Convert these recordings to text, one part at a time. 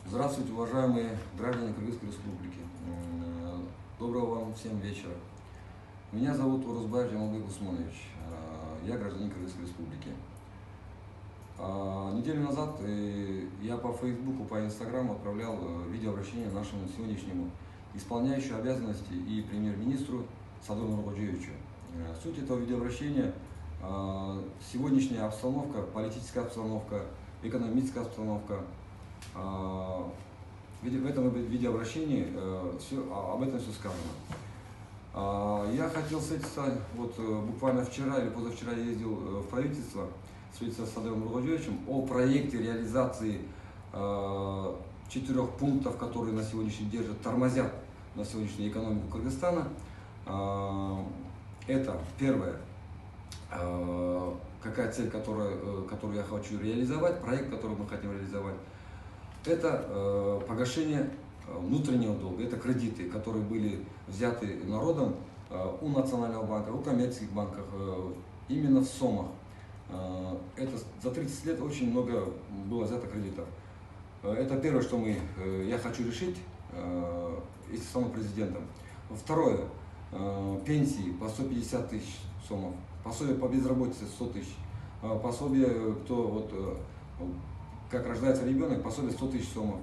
Здравствуйте, уважаемые граждане Кыргызской Республики. Доброго вам всем вечера. Меня зовут Урузбаев Жамалбек Усманович. Я гражданин Кыргызской Республики. Неделю назад я по Фейсбуку, по Инстаграму отправлял видеообращение нашему сегодняшнему исполняющему обязанности и премьер-министру Садыру Нуркожоевичу. Суть этого видеообращения – сегодняшняя обстановка, политическая обстановка, экономическая обстановка. В этом видеообращении об этом все сказано. Я хотел встретиться, буквально вчера или позавчера я ездил в правительство, встретиться с Садыром Нуркожоевичем о проекте реализации 4 пунктов, которые на сегодняшний день тормозят на сегодняшнюю экономику Кыргызстана. Это первое, какая цель, которую я хочу реализовать, проект, который мы хотим реализовать. Это погашение внутреннего долга, это кредиты, которые были взяты народом у Национального банка, у коммерческих банков, именно в СОМах. Это за 30 лет очень много было взято кредитов. Это первое, что я хочу решить, если стану президентом. Второе, пенсии по 150 тысяч СОМов, пособие по безработице 100 тысяч, пособие, как рождается ребенок, пособие 100 тысяч СОМов,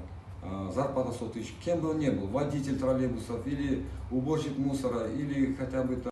зарплата 100 тысяч. Кем бы он ни был, водитель троллейбусов, или уборщик мусора, или хотя бы